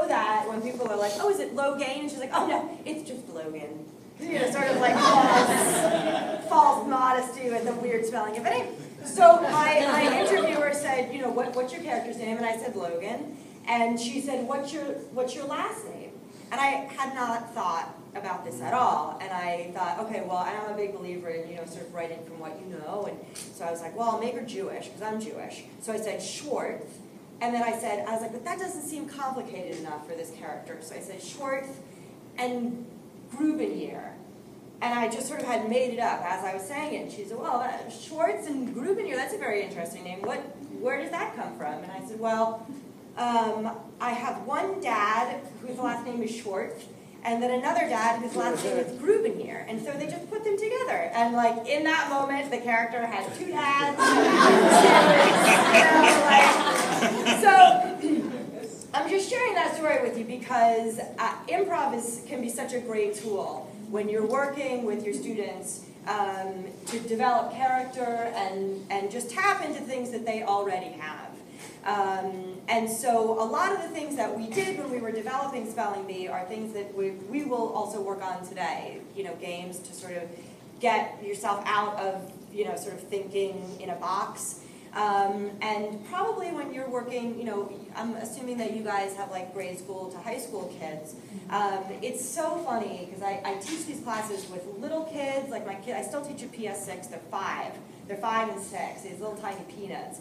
that when people are like, oh, is it Logan? And she's like, oh no, it's just Logan. You know, sort of like false modesty with a weird spelling of it. So my interviewer said, you know, what's your character's name? And I said Logan. And she said, what's your last name? And I had not thought about this at all. And I thought, okay, well, I'm a big believer in, you know, sort of writing from what you know. And so I was like, well, I'll make her Jewish, because I'm Jewish. So I said Schwartz. And then I was like, but that doesn't seem complicated enough for this character. So I said Schwartz and Grubenyear. And I just sort of had made it up as I was saying it. And she said, well, Schwartz and Grubenyear, that's a very interesting name. Where does that come from? And I said, well, I have one dad whose last name is Schwartz, and then another dad whose last name is Grubenyear. And so they just put them together. And like in that moment, the character had two dads. So I'm just sharing that story with you because improv can be such a great tool when you're working with your students to develop character and just tap into things that they already have. And so a lot of the things that we did when we were developing Spelling Bee are things that we will also work on today. You know, games to sort of get yourself out of, you know, sort of thinking in a box. And probably when you're working, you know, I'm assuming that you guys have like grade school to high school kids. It's so funny because I teach these classes with little kids, like my kid, I still teach a PS6, they're 5. They're 5 and 6, these little tiny peanuts.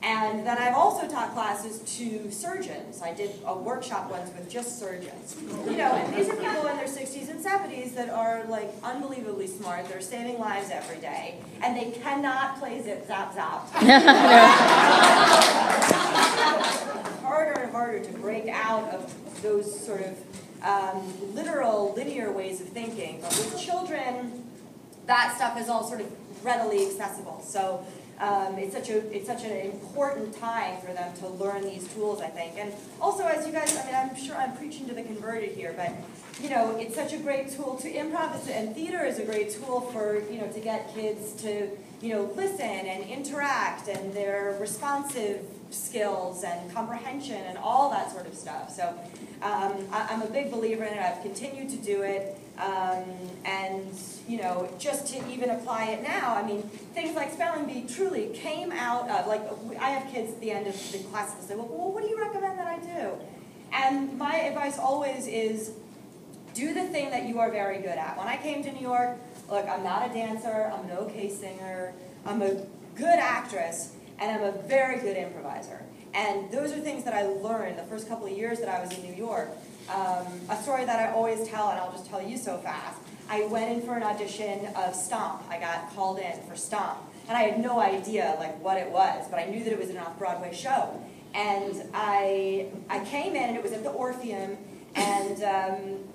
And then I've also taught classes to surgeons. I did a workshop once with just surgeons. You know, and these are people in their 60s and 70s that are like unbelievably smart. They're saving lives every day. And they cannot play zip, zap, zap. Harder and harder to break out of those sort of literal, linear ways of thinking. But with children, that stuff is all sort of readily accessible. So it's such an important time for them to learn these tools, I think. And also, as you guys, I mean, I'm sure I'm preaching to the converted here, but you know, it's such a great tool to improv, and theater is a great tool for, you know, to get kids to, you know, listen and interact, and their responsive skills and comprehension and all that sort of stuff. So I'm a big believer in it. I've continued to do it. And, you know, just to even apply it now, I mean, things like Spelling Bee truly came out of, like, I have kids at the end of the class that say, well, what do you recommend that I do? And my advice always is, do the thing that you are very good at. When I came to New York, look, I'm not a dancer, I'm an okay singer, I'm a good actress, and I'm a very good improviser. And those are things that I learned the first couple of years that I was in New York. A story that I always tell, and I'll just tell you so fast. I went in for an audition of Stomp. I got called in for Stomp. And I had no idea like what it was, but I knew that it was an off-Broadway show. And I came in, and it was at the Orpheum, and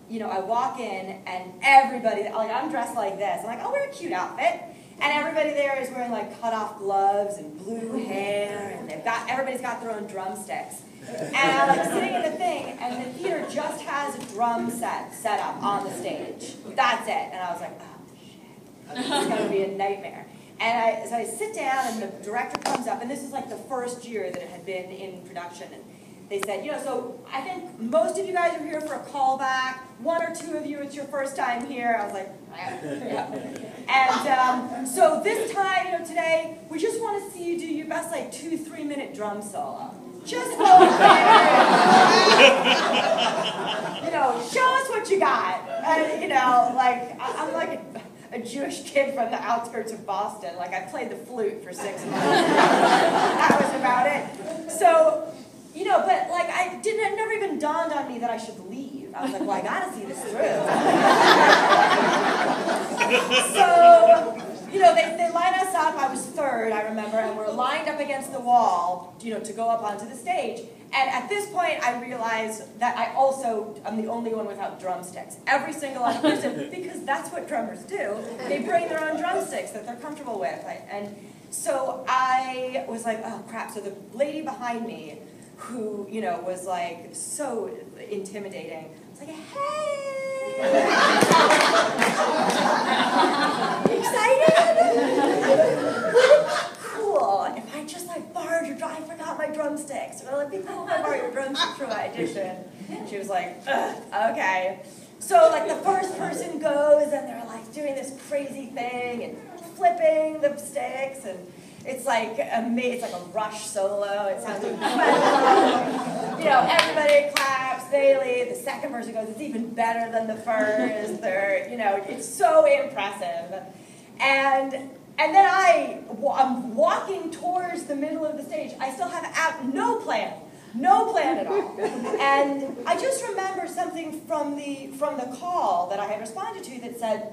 you know, I walk in, and everybody, like, I'm dressed like this. I'm like, I'll wear a cute outfit. And everybody there is wearing like cut-off gloves and blue hair, and everybody's got their own drumsticks. And I'm like sitting in the thing, and the theater just has a drum set up on the stage. That's it. And I was like, oh shit, this is going to be a nightmare. And so I sit down, and the director comes up, and this is like the first year that it had been in production. And they said, you know, so I think most of you guys are here for a callback. 1 or 2 of you, it's your first time here. I was like, yeah. And so this time, you know, today, we just want to see you do your best, like, 2-3 minute drum solo. Just go there. You know, show us what you got. And, you know, like, I'm like a Jewish kid from the outskirts of Boston. Like, I played the flute for 6 months. That was about it. So, you know, but like it never even dawned on me that I should leave. I was like, well, I gotta see this through. So, you know, they line us up. I was 3rd, I remember, and we're lined up against the wall, you know, to go up onto the stage. And at this point, I realized that I'm the only one without drumsticks. Every single other person, because that's what drummers do. They bring their own drumsticks that they're comfortable with. And so I was like, oh crap. So the lady behind me, who, you know, was like so intimidating, was like, hey! Excited? Wouldn't it be cool if I just like borrowed your drum? I forgot my drumsticks. We're gonna let people borrow your drumsticks for my audition. She was like, ugh, okay. So like the first person goes and they're like doing this crazy thing and flipping the sticks, and it's like it's like a Rush solo. It sounds incredible. You know, everybody claps. They leave. The second person goes. It's even better than the first. They're, you know, it's so impressive. And then I'm walking towards the middle of the stage. I still have no plan at all. And I just remember something from the call that I had responded to that said,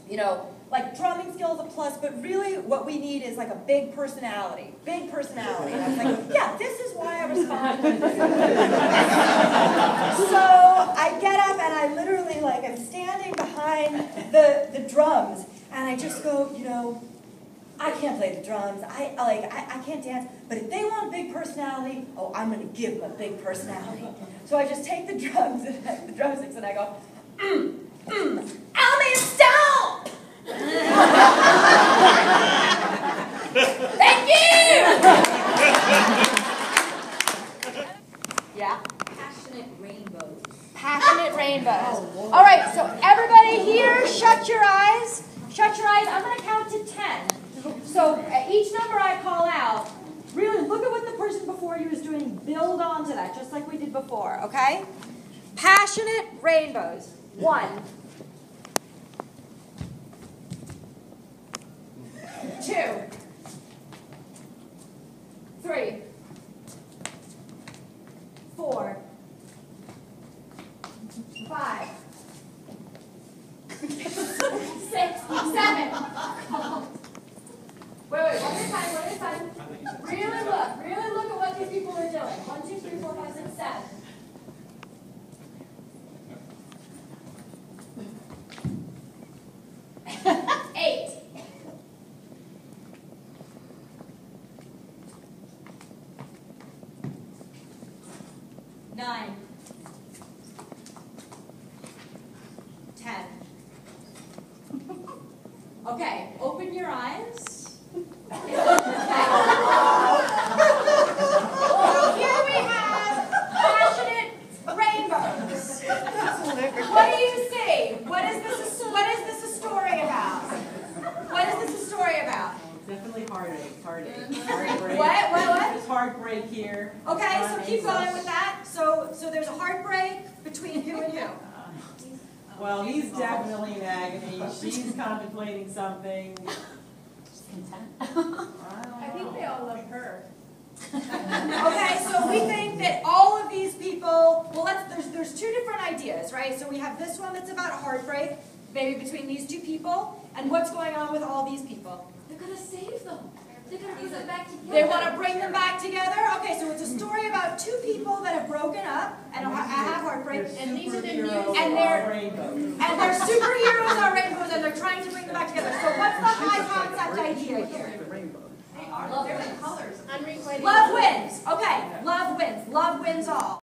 you know, like drumming skills a plus, but really what we need is like a big personality. Big personality. And I was like, yeah, this is why I responded. So I get up and I literally like am standing behind the drums and I just go, you know, I can't play the drums, I can't dance, but if they want a big personality, oh, I'm going to give them a big personality. So I just take the drums, the drumsticks, and I go, Ellie Stone! Thank you! Yeah? Passionate rainbows. Passionate rainbows. All right, so everybody here, shut your eyes. Shut your eyes. I'm going to count to 10. So each number I call out, really look at what the person before you is doing. Build onto that, just like we did before, okay? Passionate rainbows. 1. 2. 3. 4. 5. 6. 7. Wait, one more time. Really look at what these people are doing. 1, 2, 3, 4, 5, 6, 7. 8. 9. 10. Okay, open your eyes. Here we have passionate rainbows. What do you see? What is this a story about? What is this a story about? Definitely heartache. What? There's heartbreak here. Okay, so keep going with that. So there's a heartbreak between who and who? Well, he's definitely in agony. She's contemplating something. I think they all love her. Okay, so we think that all of these people, well, there's two different ideas, right? So we have this one that's about a heartbreak, maybe between these two people, and what's going on with all these people? They're going to save them. They're going to bring them back together. They want to bring them back together? Okay, so it's a story about two people that have broken up and have heartbreak. And these are the new And they're superheroes on rainbows, and they're trying to bring them back together. So what's the high concept idea here? Love wins. Unrequited. Love wins. Okay, love wins. Love wins all.